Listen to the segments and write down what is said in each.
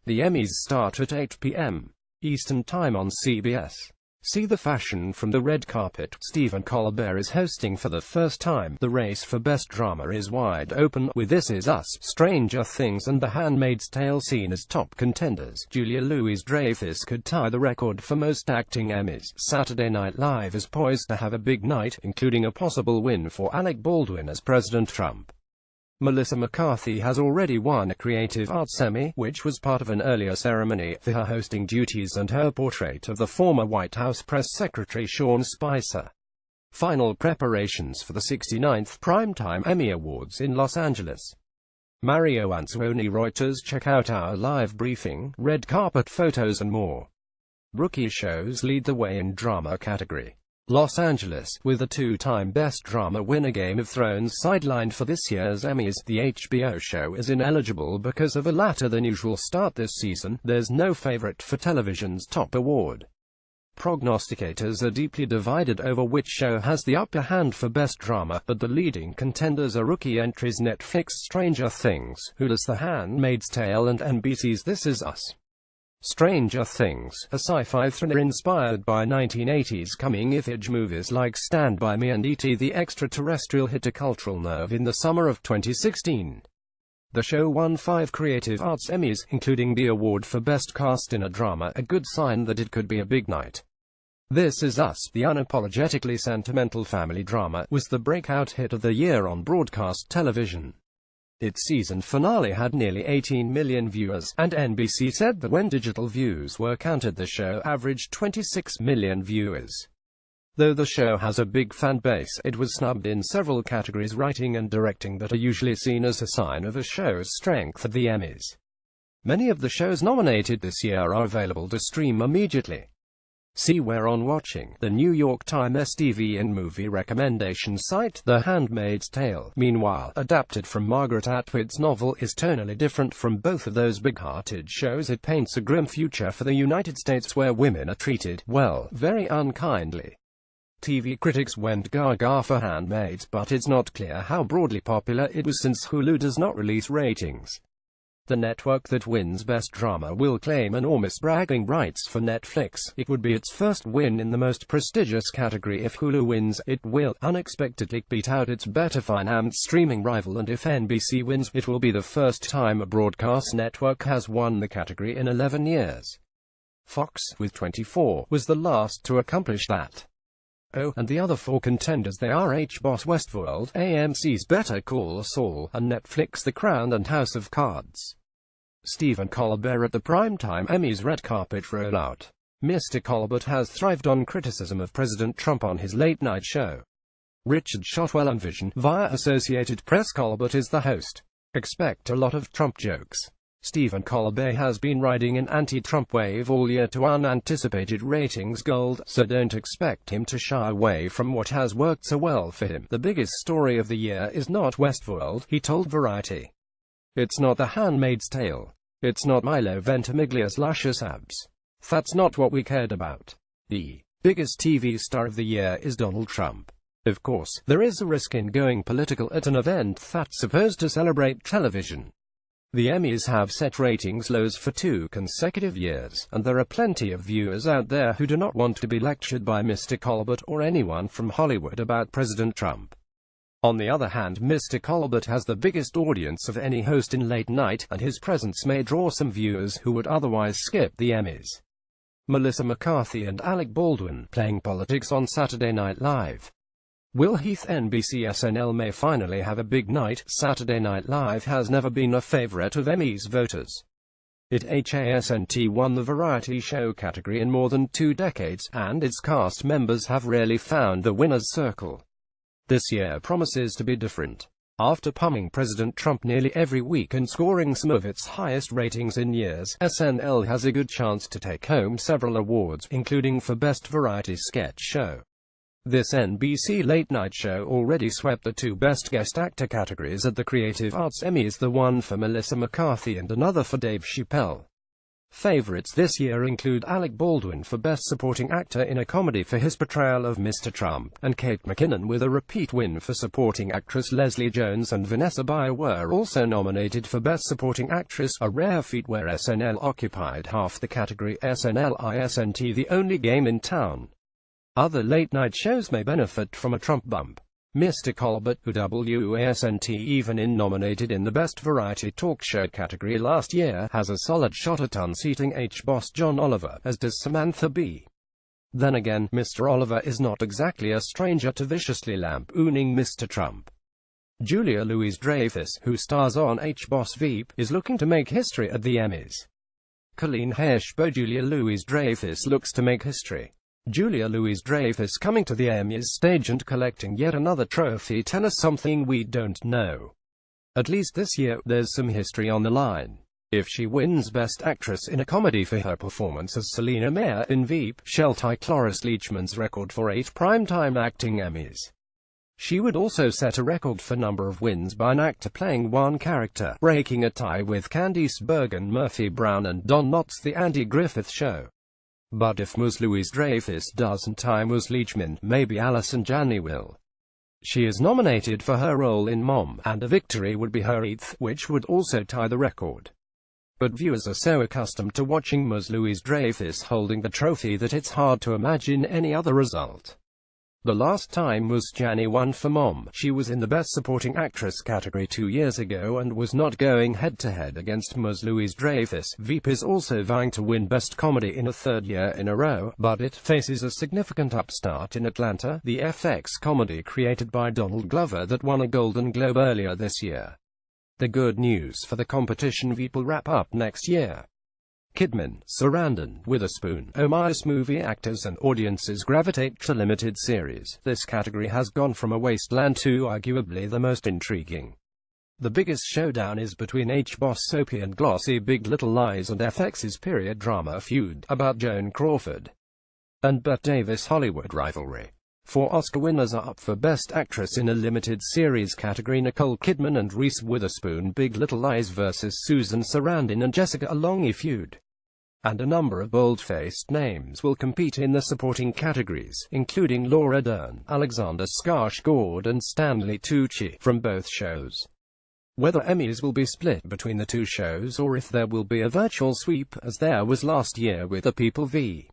The Emmys start at 8 p.m. Eastern Time on CBS. See the fashion from the red carpet. Stephen Colbe is hosting for the first time. The race for Best Drama is wide open, with This Is Us, Stranger Things and The Handmaid's Tale seen as top contenders. Julia Louis-Dreyfus could tie the record for most acting Emmys. Saturday Night Live is poised to have a big night, including a possible win for Alec Baldwin as President Trump. Melissa McCarthy has already won a Creative Arts Emmy, which was part of an earlier ceremony, for her hosting duties and her portrait of the former White House Press Secretary Sean Spicer. Final preparations for the 69th Primetime Emmy Awards in Los Angeles. Mario Anzoni. Reuters. Check out our live briefing, red carpet photos and more. Rookie shows lead the way in drama category. Los Angeles, with the two-time Best Drama winner Game of Thrones sidelined for this year's Emmys. The HBO show is ineligible because of a later-than-usual start this season. There's no favorite for television's top award. Prognosticators are deeply divided over which show has the upper hand for Best Drama, but the leading contenders are rookie entries Netflix's Stranger Things, Hulu's The Handmaid's Tale and NBC's This Is Us. Stranger Things, a sci-fi thriller inspired by 1980s coming-of-age movies like Stand By Me and E.T. The extraterrestrial hit a cultural nerve in the summer of 2016. The show won 5 Creative Arts Emmys, including the award for Best Cast in a Drama, a good sign that it could be a big night. This Is Us, the unapologetically sentimental family drama, was the breakout hit of the year on broadcast television. Its season finale had nearly 18 million viewers, and NBC said that when digital views were counted the show averaged 26 million viewers. Though the show has a big fan base, it was snubbed in several categories writing and directing that are usually seen as a sign of a show's strength at the Emmys. Many of the shows nominated this year are available to stream immediately. See where on watching. The New York Times TV and movie recommendation site, The Handmaid's Tale, meanwhile, adapted from Margaret Atwood's novel, is tonally different from both of those big-hearted shows. It paints a grim future for the United States where women are treated, well, very unkindly. TV critics went gaga for Handmaids, but it's not clear how broadly popular it was since Hulu does not release ratings. The network that wins Best Drama will claim enormous bragging rights for Netflix. It would be its first win in the most prestigious category. If Hulu wins, it will unexpectedly beat out its better-financed streaming rival, and if NBC wins, it will be the first time a broadcast network has won the category in 11 years. Fox, with 24, was the last to accomplish that. Oh, and the other 4 contenders, they are HBO Westworld, AMC's Better Call Saul, and Netflix The Crown and House of Cards. Stephen Colbert at the Primetime Emmys red carpet rollout. Mr. Colbert has thrived on criticism of President Trump on his late-night show. Richard Shotwell Envision, via Associated Press. Colbert is the host. Expect a lot of Trump jokes. Stephen Colbert has been riding an anti-Trump wave all year to unanticipated ratings gold, so don't expect him to shy away from what has worked so well for him. The biggest story of the year is not Westworld, he told Variety. It's not The Handmaid's Tale. It's not Milo Ventimiglia's luscious abs. That's not what we cared about. The biggest TV star of the year is Donald Trump. Of course, there is a risk in going political at an event that's supposed to celebrate television. The Emmys have set ratings lows for 2 consecutive years, and there are plenty of viewers out there who do not want to be lectured by Mr. Colbert or anyone from Hollywood about President Trump. On the other hand, Mr. Colbert has the biggest audience of any host in late night, and his presence may draw some viewers who would otherwise skip the Emmys. Melissa McCarthy and Alec Baldwin, playing politics on Saturday Night Live. Will Heath. NBC SNL may finally have a big night. Saturday Night Live has never been a favorite of Emmys voters. It hasn't won the variety show category in more than 2 decades, and its cast members have rarely found the winner's circle. This year promises to be different. After pumming President Trump nearly every week and scoring some of its highest ratings in years, SNL has a good chance to take home several awards, including for Best Variety Sketch Show. This NBC late-night show already swept the 2 Best Guest Actor categories at the Creative Arts Emmys, the one for Melissa McCarthy and another for Dave Chappelle. Favorites this year include Alec Baldwin for Best Supporting Actor in a Comedy for his portrayal of Mr. Trump, and Kate McKinnon with a repeat win for Supporting Actress. Leslie Jones and Vanessa Bayer were also nominated for Best Supporting Actress, a rare feat where SNL occupied half the category. SNL isn't the only game in town. Other late-night shows may benefit from a Trump bump. Mr. Colbe, who wasn't even nominated in the Best Variety Talk Show category last year, has a solid shot at unseating H-boss John Oliver, as does Samantha Bee. Then again, Mr. Oliver is not exactly a stranger to viciously lampooning Mr. Trump. Julia Louis-Dreyfus, who stars on H-Boss Veep, is looking to make history at the Emmys. Colleen Hirschbo. Julia Louis-Dreyfus looks to make history. Julia Louis-Dreyfus coming to the Emmys stage and collecting yet another trophy tell us something we don't know. At least this year, there's some history on the line. If she wins Best Actress in a Comedy for her performance as Selina Meyer in Veep, she'll tie Cloris Leachman's record for 8 primetime acting Emmys. She would also set a record for number of wins by an actor playing one character, breaking a tie with Candice Bergen, Murphy Brown and Don Knotts' The Andy Griffith Show. But if Ms. Louis-Dreyfus doesn't tie Ms. Leachman, maybe Allison Janney will. She is nominated for her role in Mom, and a victory would be her 8th, which would also tie the record. But viewers are so accustomed to watching Ms. Louis-Dreyfus holding the trophy that it's hard to imagine any other result. The last time Ms. Janney won for Mom, she was in the Best Supporting Actress category 2 years ago and was not going head-to-head against Ms. Louis-Dreyfus. Veep is also vying to win Best Comedy in a 3rd year in a row, but it faces a significant upstart in Atlanta, the FX comedy created by Donald Glover that won a Golden Globe earlier this year. The good news for the competition: Veep will wrap up next year. Kidman, Sarandon, Witherspoon, Omias. Movie actors and audiences gravitate to limited series. This category has gone from a wasteland to arguably the most intriguing. The biggest showdown is between H-Boss soapy and glossy Big Little Lies and FX's period drama feud about Joan Crawford and Bette Davis Hollywood rivalry. 4 Oscar winners are up for Best Actress in a Limited Series category: Nicole Kidman and Reese Witherspoon, Big Little Lies vs. Susan Sarandon and Jessica Alongi feud. And a number of bold-faced names will compete in the supporting categories, including Laura Dern, Alexander Skarsgård and Stanley Tucci, from both shows. Whether Emmys will be split between the two shows or if there will be a virtual sweep, as there was last year with The People v.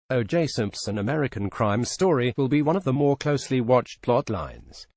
O.J. Simpson American Crime Story, will be one of the more closely watched plotlines.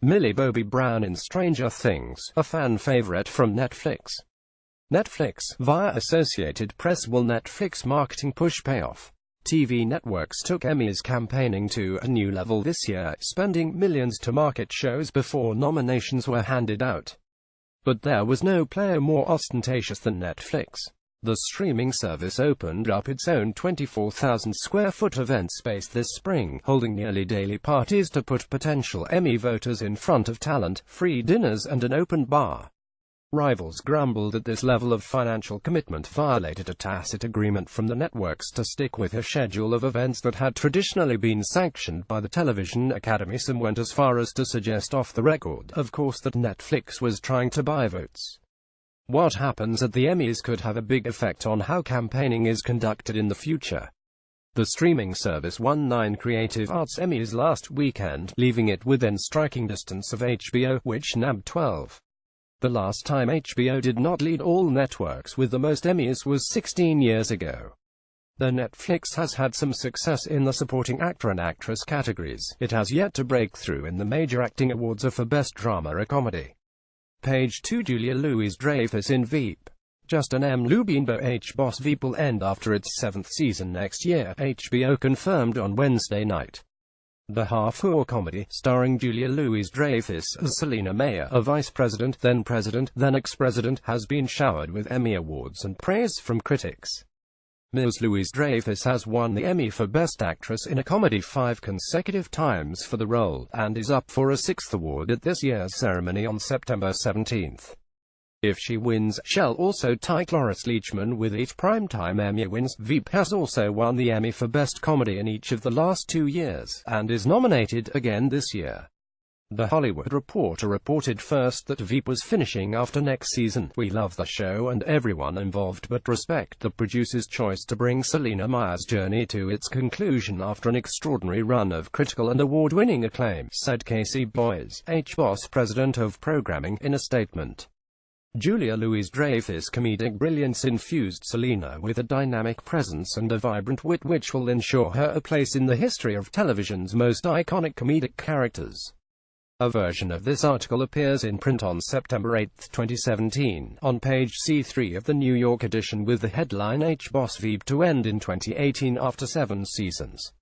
Millie Bobby Brown in Stranger Things, a fan favorite from Netflix. Netflix, via Associated Press. Will Netflix marketing push pay off? TV networks took Emmys campaigning to a new level this year, spending millions to market shows before nominations were handed out. But there was no player more ostentatious than Netflix. The streaming service opened up its own 24,000 square foot event space this spring, holding nearly daily parties to put potential Emmy voters in front of talent, free dinners and an open bar. Rivals grumbled that this level of financial commitment violated a tacit agreement from the networks to stick with a schedule of events that had traditionally been sanctioned by the Television Academy. Some went as far as to suggest off the record, of course, that Netflix was trying to buy votes. What happens at the Emmys could have a big effect on how campaigning is conducted in the future. The streaming service won 9 Creative Arts Emmys last weekend, leaving it within striking distance of HBO, which nabbed 12. The last time HBO did not lead all networks with the most Emmys was 16 years ago. Though Netflix has had some success in the supporting actor and actress categories, it has yet to break through in the major acting awards or for Best Drama or Comedy. Page 2. Julia Louis-Dreyfus in Veep. Justin M. Lubinbo. H-Boss Veep will end after its 7th season next year, HBO confirmed on Wednesday night. The half-hour comedy, starring Julia Louis-Dreyfus as Selina Meyer, a vice president, then ex-president, has been showered with Emmy awards and praise from critics. Ms. Louis-Dreyfus has won the Emmy for Best Actress in a Comedy 5 consecutive times for the role, and is up for a 6th award at this year's ceremony on September 17. If she wins, she'll also tie Cloris Leachman with 8 primetime Emmy wins. Veep has also won the Emmy for Best Comedy in each of the last 2 years, and is nominated again this year. The Hollywood Reporter reported first that Veep was finishing after next season. "We love the show and everyone involved, but respect the producer's choice to bring Selina Meyer's journey to its conclusion after an extraordinary run of critical and award-winning acclaim," said Casey Boyes, HBOS president of programming, in a statement. Julia Louis-Dreyfus' comedic brilliance infused Selina with a dynamic presence and a vibrant wit which will ensure her a place in the history of television's most iconic comedic characters. A version of this article appears in print on September 8, 2017, on page C3 of the New York edition with the headline "HBOS Veep to end in 2018 after 7 seasons."